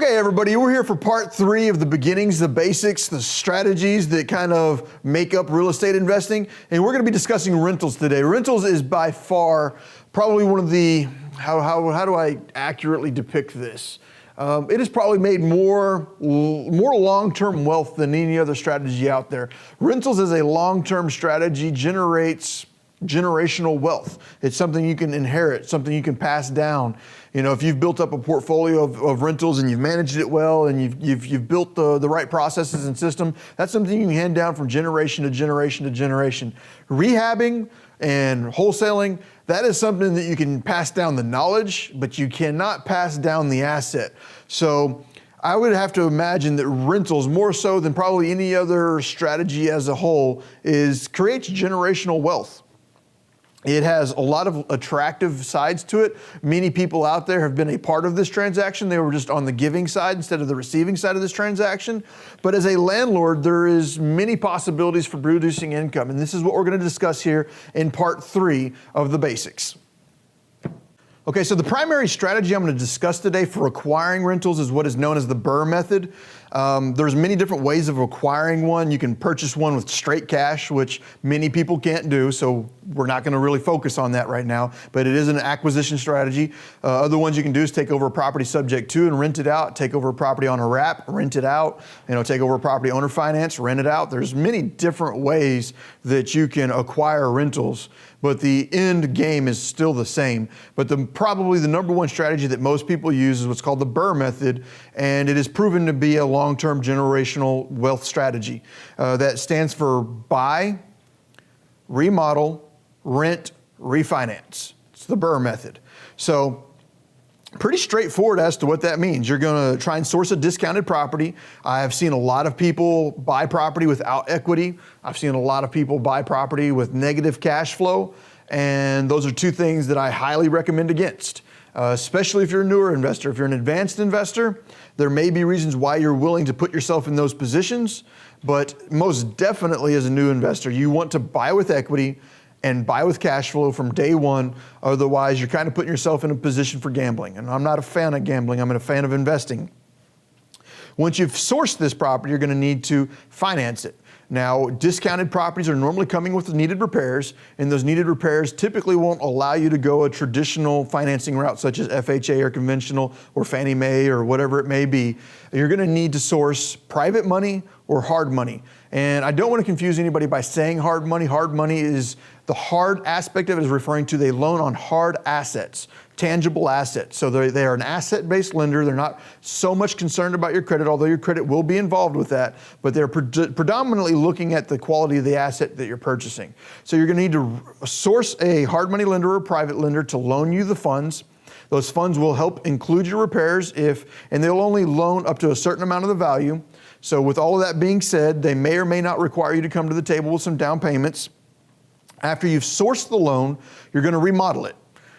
Okay, everybody, we're here for part 3 of the beginnings, the basics, the strategies that kind of make up real estate investing. And we're going to be discussing rentals today. Rentals is by far probably one of the, how do I accurately depict this? It has probably made more long-term wealth than any other strategy out there. Rentals as a long-term strategy generates generational wealth. It's something you can inherit, something you can pass down. You know, if you've built up a portfolio of rentals and you've managed it well and you've built the right processes and system, that's something you can hand down from generation to generation to generation. Rehabbing and wholesaling, that is something that you can pass down the knowledge, but you cannot pass down the asset. So I would have to imagine that rentals, more so than probably any other strategy as a whole, creates generational wealth. It has a lot of attractive sides to it. Many people out there have been a part of this transaction. They were just on the giving side instead of the receiving side of this transaction. But as a landlord, there is many possibilities for producing income. And this is what we're going to discuss here in part 3 of the basics. Okay, so the primary strategy I'm going to discuss today for acquiring rentals is what is known as the BRRRR Method. There's many different ways of acquiring one. You can purchase one with straight cash, which many people can't do, so we're not going to really focus on that right now, but it is an acquisition strategy. Other ones you can do is take over a property subject to and rent it out, take over a property on a wrap, rent it out, take over a property owner finance, rent it out. There's many different ways that you can acquire rentals, but the end game is still the same. But probably the number one strategy that most people use is what's called the BRRRR Method, and it is proven to be a long-term generational wealth strategy. That stands for buy, remodel, rent, refinance. It's the BRRRR Method. So pretty straightforward as to what that means. You're going to try and source a discounted property. I have seen a lot of people buy property without equity. I've seen a lot of people buy property with negative cash flow. And those are two things that I highly recommend against, especially if you're a newer investor. If you're an advanced investor, there may be reasons why you're willing to put yourself in those positions. But most definitely as a new investor, you want to buy with equity and buy with cash flow from day one. Otherwise, you're kind of putting yourself in a position for gambling. And I'm not a fan of gambling. I'm a fan of investing. Once you've sourced this property, you're going to need to finance it. Now, discounted properties are normally coming with needed repairs, and those needed repairs typically won't allow you to go a traditional financing route such as FHA or conventional or Fannie Mae or whatever it may be. You're going to need to source private money or hard money. And I don't want to confuse anybody by saying hard money. Hard money is the hard aspect of it is referring to the loan on hard assets, tangible assets. So they are an asset-based lender. They're not so much concerned about your credit, although your credit will be involved with that, but they're predominantly looking at the quality of the asset that you're purchasing. So you're going to need to source a hard money lender or a private lender to loan you the funds. Those funds will help include your repairs and they'll only loan up to a certain amount of the value. So with all of that being said, they may or may not require you to come to the table with some down payments. After you've sourced the loan, you're going to remodel it.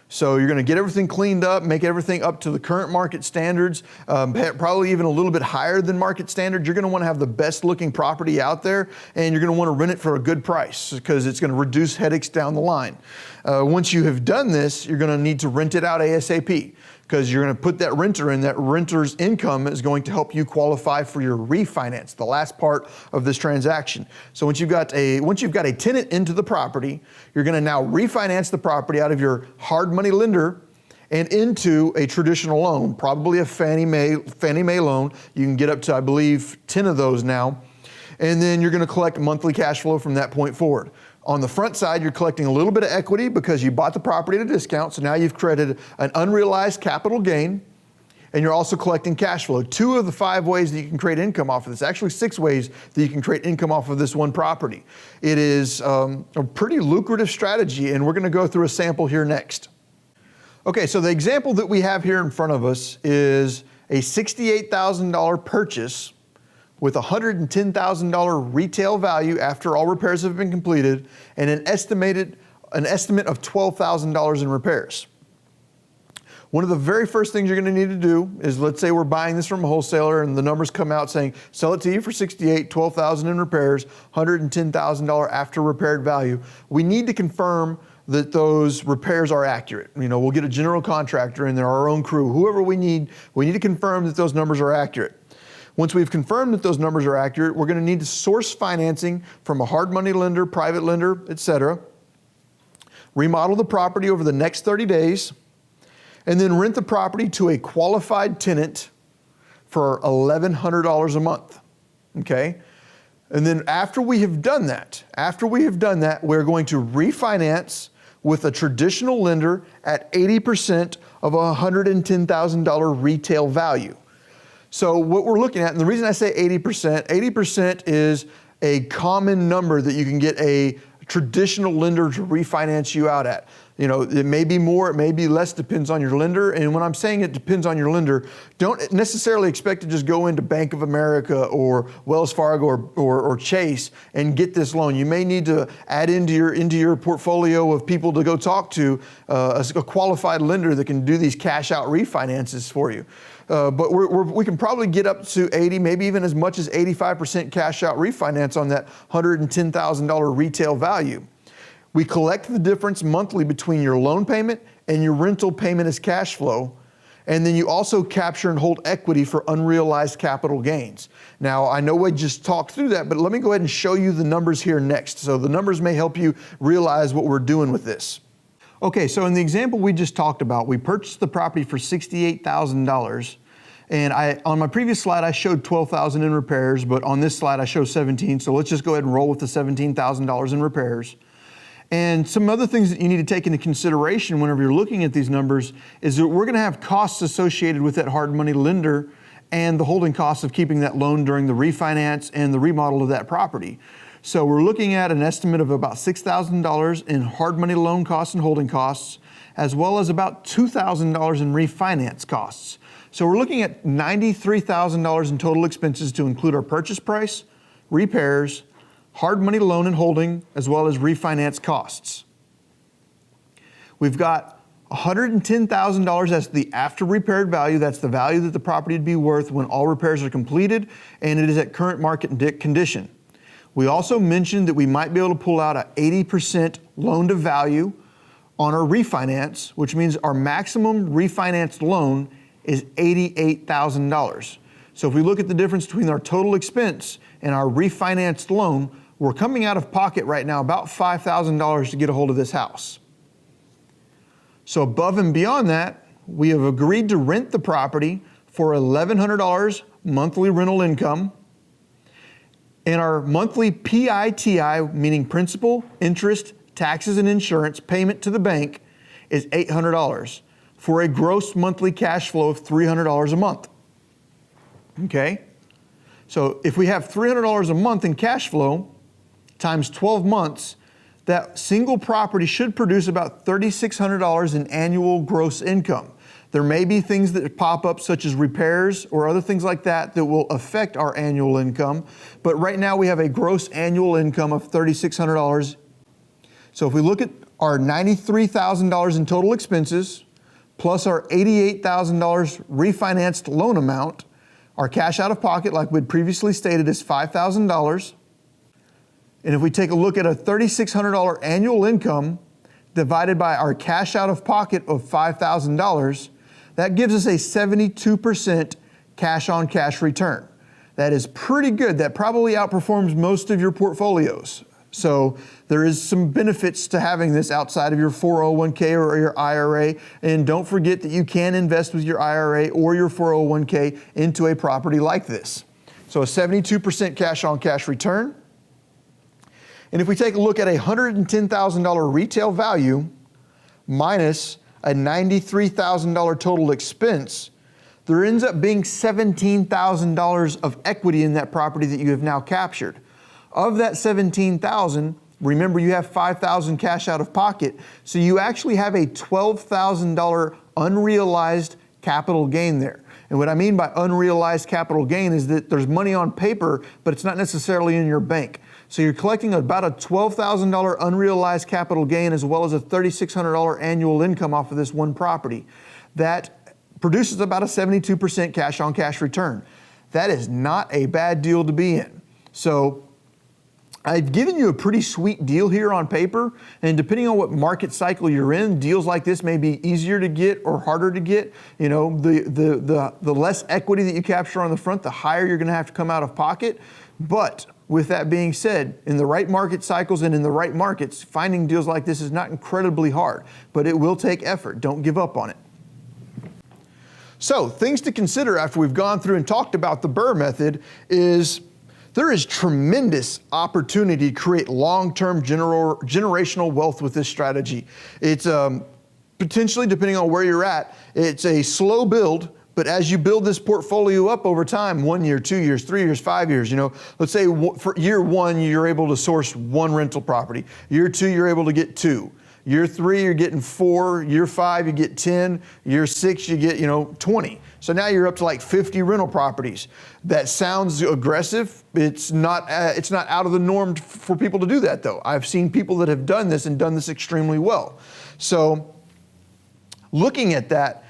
So you're going to get everything cleaned up, make everything up to the current market standards, probably even a little bit higher than market standards. You're going to want to have the best looking property out there, and you're going to want to rent it for a good price because it's going to reduce headaches down the line. Once you have done this, you're going to need to rent it out ASAP because you're going to put that renter in. That renter's income is going to help you qualify for your refinance, the last part of this transaction. So once you've got a tenant into the property, you're going to now refinance the property out of your hard money lender and into a traditional loan, probably a Fannie Mae loan. You can get up to, I believe, 10 of those now. And then you're going to collect monthly cash flow from that point forward. On the front side, you're collecting a little bit of equity because you bought the property at a discount. So now you've created an unrealized capital gain, and you're also collecting cash flow. 2 of the 5 ways that you can create income off of this, actually 6 ways that you can create income off of this one property. It is a pretty lucrative strategy, and we're going to go through a sample here next. Okay, so the example that we have here in front of us is a $68,000 purchase with $110,000 retail value after all repairs have been completed and an estimate of $12,000 in repairs. One of the very first things you're going to need to do is, let's say we're buying this from a wholesaler and the numbers come out saying, sell it to you for $68,000, $12,000 in repairs, $110,000 after repaired value. We need to confirm that those repairs are accurate. We'll get a general contractor in there, our own crew, whoever we need to confirm that those numbers are accurate. Once we've confirmed that those numbers are accurate, we're going to need to source financing from a hard money lender, private lender, etc. Remodel the property over the next 30 days, and then rent the property to a qualified tenant for $1,100 a month, okay? And then after we have done that, we're going to refinance with a traditional lender at 80% of a $110,000 retail value. So what we're looking at, and the reason I say 80% is a common number that you can get a traditional lender to refinance you out at. It may be more, it may be less, depends on your lender. And when I'm saying it depends on your lender, don't necessarily expect to just go into Bank of America or Wells Fargo or Chase and get this loan. You may need to add into your portfolio of people to go talk to a qualified lender that can do these cash out refinances for you. But we can probably get up to 80, maybe even as much as 85% cash out refinance on that $110,000 retail value. We collect the difference monthly between your loan payment and your rental payment as cash flow. And then you also capture and hold equity for unrealized capital gains. Now, I know I just talked through that, but let me go ahead and show you the numbers here next. So the numbers may help you realize what we're doing with this. Okay, so in the example we just talked about, we purchased the property for $68,000. And on my previous slide, I showed $12,000 in repairs, but on this slide, I show $17,000. So let's just go ahead and roll with the $17,000 in repairs. And some other things that you need to take into consideration whenever you're looking at these numbers is that we're going to have costs associated with that hard money lender and the holding costs of keeping that loan during the refinance and the remodel of that property. So we're looking at an estimate of about $6,000 in hard money loan costs and holding costs, as well as about $2,000 in refinance costs. So we're looking at $93,000 in total expenses to include our purchase price, repairs, hard money loan and holding, as well as refinance costs. We've got $110,000 as the after repaired value. That's the value that the property would be worth when all repairs are completed and it is at current market condition. We also mentioned that we might be able to pull out an 80% loan to value on our refinance, which means our maximum refinanced loan is $88,000. So if we look at the difference between our total expense and our refinanced loan, we're coming out of pocket right now about $5,000 to get a hold of this house. So above and beyond that, we have agreed to rent the property for $1,100 monthly rental income. And our monthly PITI, meaning principal, interest, taxes, and insurance payment to the bank is $800 for a gross monthly cash flow of $300 a month. Okay? So if we have $300 a month in cash flow times 12 months, that single property should produce about $3,600 in annual gross income. There may be things that pop up such as repairs or other things like that that will affect our annual income. But right now we have a gross annual income of $3,600. So if we look at our $93,000 in total expenses, plus our $88,000 refinanced loan amount, our cash out of pocket, like we'd previously stated, is $5,000. And if we take a look at a $3,600 annual income divided by our cash out of pocket of $5,000, that gives us a 72% cash on cash return. That is pretty good. That probably outperforms most of your portfolios. So there is some benefits to having this outside of your 401k or your IRA. And don't forget that you can invest with your IRA or your 401k into a property like this. So a 72% cash on cash return. And if we take a look at a $110,000 retail value minus a $93,000 total expense, there ends up being $17,000 of equity in that property that you have now captured. Of that $17,000, remember you have $5,000 cash out of pocket, so you actually have a $12,000 unrealized capital gain there. And what I mean by unrealized capital gain is that there's money on paper, but it's not necessarily in your bank. So you're collecting about a $12,000 unrealized capital gain as well as a $3,600 annual income off of this one property. That produces about a 72% cash on cash return. That is not a bad deal to be in. So I've given you a pretty sweet deal here on paper, and depending on what market cycle you're in, deals like this may be easier to get or harder to get. You know, the less equity that you capture on the front, the higher you're gonna have to come out of pocket. But with that being said, in the right market cycles and in the right markets, finding deals like this is not incredibly hard, but it will take effort. Don't give up on it. So, things to consider after we've gone through and talked about the BRRRR method is there is tremendous opportunity to create long-term generational wealth with this strategy. It's potentially, depending on where you're at, it's a slow build, but as you build this portfolio up over time, 1 year, 2 years, 3 years, 5 years, you know, let's say for year one, you're able to source 1 rental property. Year 2, you're able to get 2. Year 3, you're getting 4. Year 5, you get 10. Year 6, you get, 20. So now you're up to like 50 rental properties. That sounds aggressive. It's not out of the norm for people to do that, though. I've seen people that have done this and done this extremely well. So looking at that,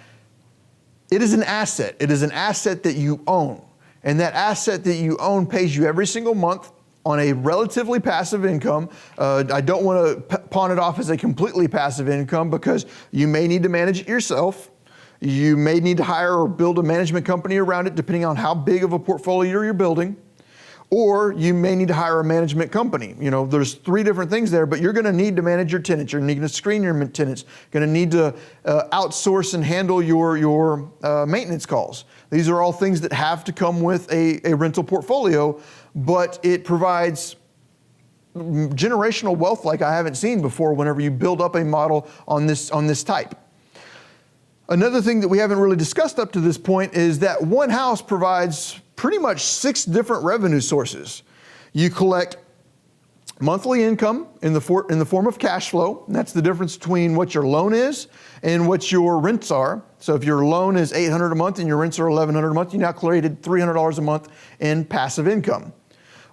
it is an asset. It is an asset that you own. And that asset that you own pays you every single month on a relatively passive income. I don't want to pawn it off as a completely passive income because you may need to manage it yourself. You may need to hire or build a management company around it depending on how big of a portfolio you're building. Or you may need to hire a management company. You know, there's 3 different things there, but you're gonna need to manage your tenants. You're gonna screen your tenants. Gonna need to outsource and handle your maintenance calls. These are all things that have to come with a rental portfolio, but it provides generational wealth like I haven't seen before whenever you build up a model on this type. Another thing that we haven't really discussed up to this point is that one house provides pretty much 6 different revenue sources. You collect monthly income in the form of cash flow, and that's the difference between what your loan is and what your rents are. So if your loan is $800 a month and your rents are $1,100 a month, you now created $300 a month in passive income.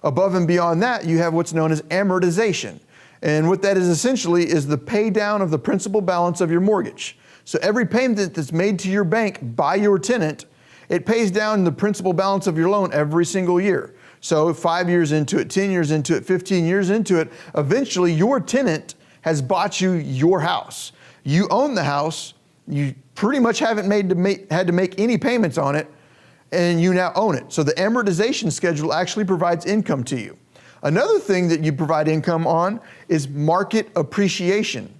Above and beyond that, you have what's known as amortization. And what that is essentially is the pay down of the principal balance of your mortgage. So every payment that's made to your bank by your tenant, it pays down the principal balance of your loan every single year. So 5 years into it, 10 years into it, 15 years into it, eventually your tenant has bought you your house. You own the house, you pretty much haven't had to make any payments on it, and you now own it. So the amortization schedule actually provides income to you. Another thing that you provide income on is market appreciation.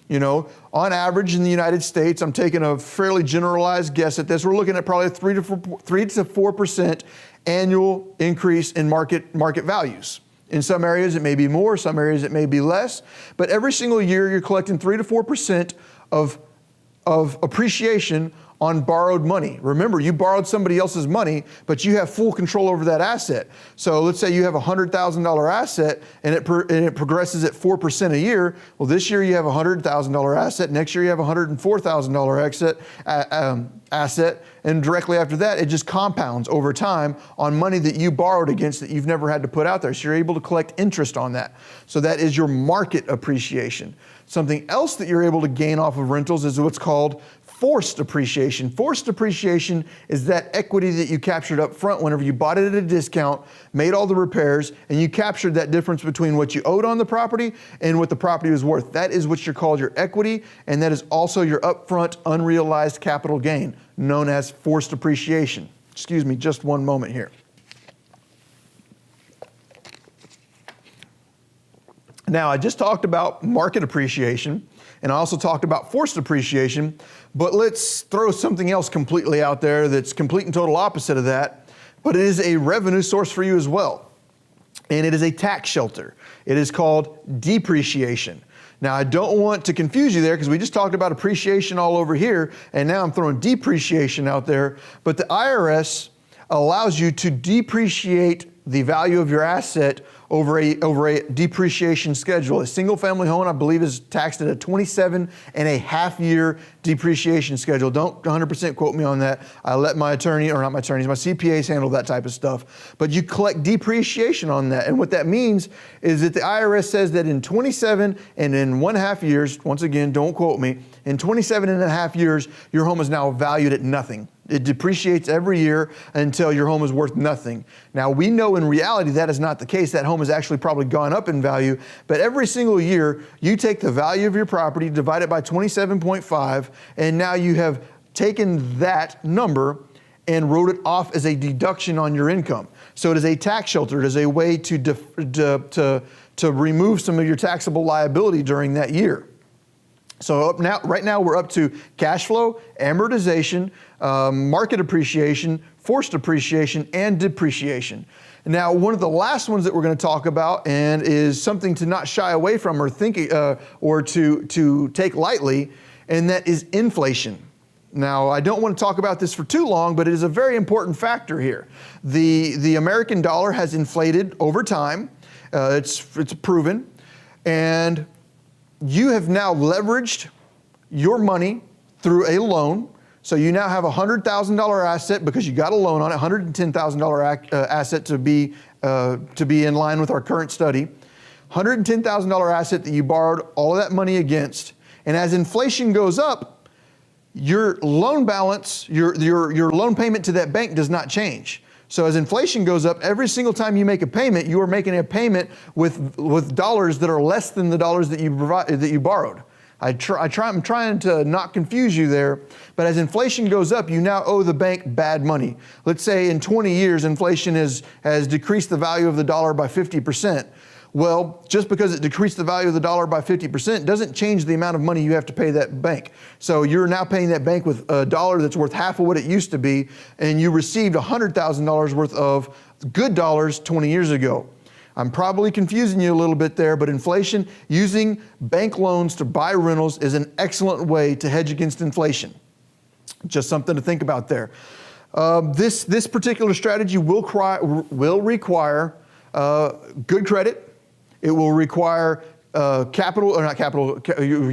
You know, on average in the United States, I'm taking a fairly generalized guess at this. We're looking at probably 3 to 4% annual increase in market values. In some areas it may be more, some areas it may be less, but every single year you're collecting 3 to 4% of appreciation on borrowed money. Remember, you borrowed somebody else's money, but you have full control over that asset. So let's say you have a $100,000 asset and it progresses at 4% a year. Well, this year you have a $100,000 asset. Next year you have a $104,000 asset. And directly after that, it just compounds over time on money that you borrowed against that you've never had to put out there. So you're able to collect interest on that. So that is your market appreciation. Something else that you're able to gain off of rentals is what's called forced appreciation. Forced appreciation is that equity that you captured up front whenever you bought it at a discount, made all the repairs, and you captured that difference between what you owed on the property and what the property was worth. That is what you're called your equity, and that is also your upfront unrealized capital gain, known as forced appreciation. Excuse me, just one moment here. Now, I just talked about market appreciation, and I also talked about forced appreciation, but let's throw something else completely out there that's complete and total opposite of that, but it is a revenue source for you as well. And it is a tax shelter. It is called depreciation. Now, I don't want to confuse you there because we just talked about appreciation all over here, and now I'm throwing depreciation out there, but the IRS allows you to depreciate the value of your asset over a depreciation schedule. A single family home, I believe, is taxed at a 27.5-year depreciation schedule. Don't 100% quote me on that. I let my attorney, or not my attorneys, my CPAs handle that type of stuff. But you collect depreciation on that. And what that means is that the IRS says that in 27.5 years, once again, don't quote me, in 27.5 years, your home is now valued at nothing. It depreciates every year until your home is worth nothing. Now, we know in reality that is not the case. That home has actually probably gone up in value, but every single year you take the value of your property, divide it by 27.5, and now you have taken that number and wrote it off as a deduction on your income. So it is a tax shelter. It is a way to remove some of your taxable liability during that year. So right now we're up to cash flow, amortization, market appreciation, forced appreciation, and depreciation. Now, one of the last ones that we're going to talk about, and is something to not shy away from or think or to take lightly, and that is inflation. Now, I don't want to talk about this for too long, but it is a very important factor here. The American dollar has inflated over time. It's proven, and you have now leveraged your money through a loan. So you now have a $100,000 asset because you got a loan on it, $110,000 asset to be in line with our current study. $110,000 asset that you borrowed all of that money against. And as inflation goes up, your loan balance, your loan payment to that bank does not change. So as inflation goes up, every single time you make a payment, you are making a payment with dollars that are less than the dollars that you borrowed. I'm trying to not confuse you there, but as inflation goes up, you now owe the bank bad money. Let's say in 20 years, inflation has decreased the value of the dollar by 50%. Well, just because it decreased the value of the dollar by 50% doesn't change the amount of money you have to pay that bank. So you're now paying that bank with a dollar that's worth half of what it used to be, and you received $100,000 worth of good dollars 20 years ago. I'm probably confusing you a little bit there, but inflation, using bank loans to buy rentals is an excellent way to hedge against inflation. Just something to think about there. This particular strategy will require good credit. It will require you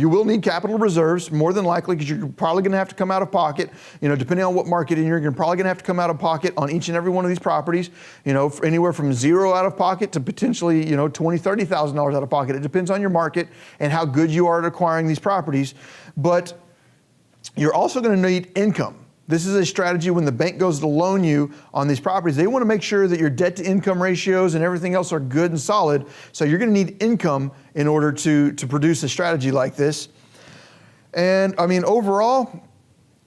will need capital reserves more than likely, because you're probably going to have to come out of pocket. Depending on what market you're probably going to have to come out of pocket on each and every one of these properties. Anywhere from zero out of pocket to potentially $20,000, $30,000 out of pocket. It depends on your market and how good you are at acquiring these properties. But you're also going to need income. This is a strategy when the bank goes to loan you on these properties. They want to make sure that your debt to income ratios and everything else are good and solid. So you're going to need income in order to produce a strategy like this. And I mean, overall,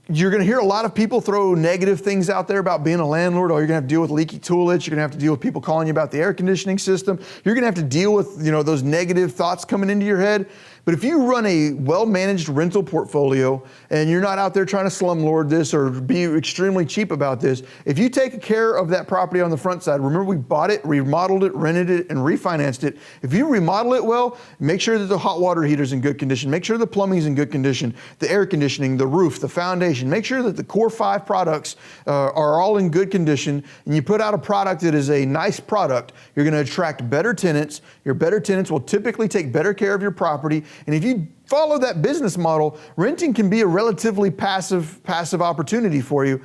you're going to hear a lot of people throw negative things out there about being a landlord. Oh, you're going to have to deal with leaky toilets. You're going to have to deal with people calling you about the air conditioning system. You're going to have to deal with, those negative thoughts coming into your head. But if you run a well-managed rental portfolio and you're not out there trying to slumlord this or be extremely cheap about this, if you take care of that property on the front side, remember we bought it, remodeled it, rented it, and refinanced it. If you remodel it well, make sure that the hot water heater's in good condition, make sure the plumbing's in good condition, the air conditioning, the roof, the foundation, make sure that the core 5 products are all in good condition, and you put out a product that is a nice product, you're going to attract better tenants. Your better tenants will typically take better care of your property. And if you follow that business model, renting can be a relatively passive opportunity for you.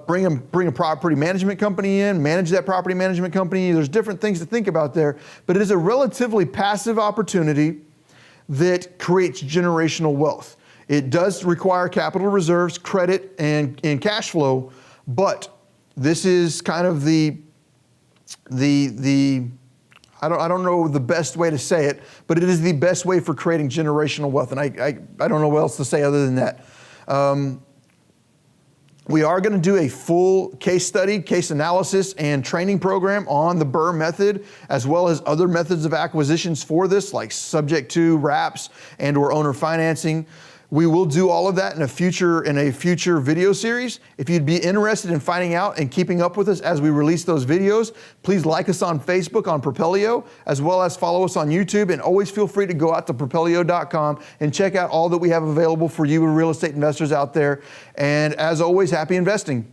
Bring a property management company in, manage that property management company. There's different things to think about there, but it is a relatively passive opportunity that creates generational wealth. It does require capital reserves, credit, and cash flow, but this is kind of the I don't know the best way to say it, but it is the best way for creating generational wealth. And I don't know what else to say other than that. We are going to do a full case study, case analysis, and training program on the BRRRR method, as well as other methods of acquisitions for this, like subject to wraps and or owner financing. We will do all of that in a future video series. If you'd be interested in finding out and keeping up with us as we release those videos, please like us on Facebook on Propelio, as well as follow us on YouTube, and always feel free to go out to propelio.com and check out all that we have available for you real estate investors out there. And as always, happy investing.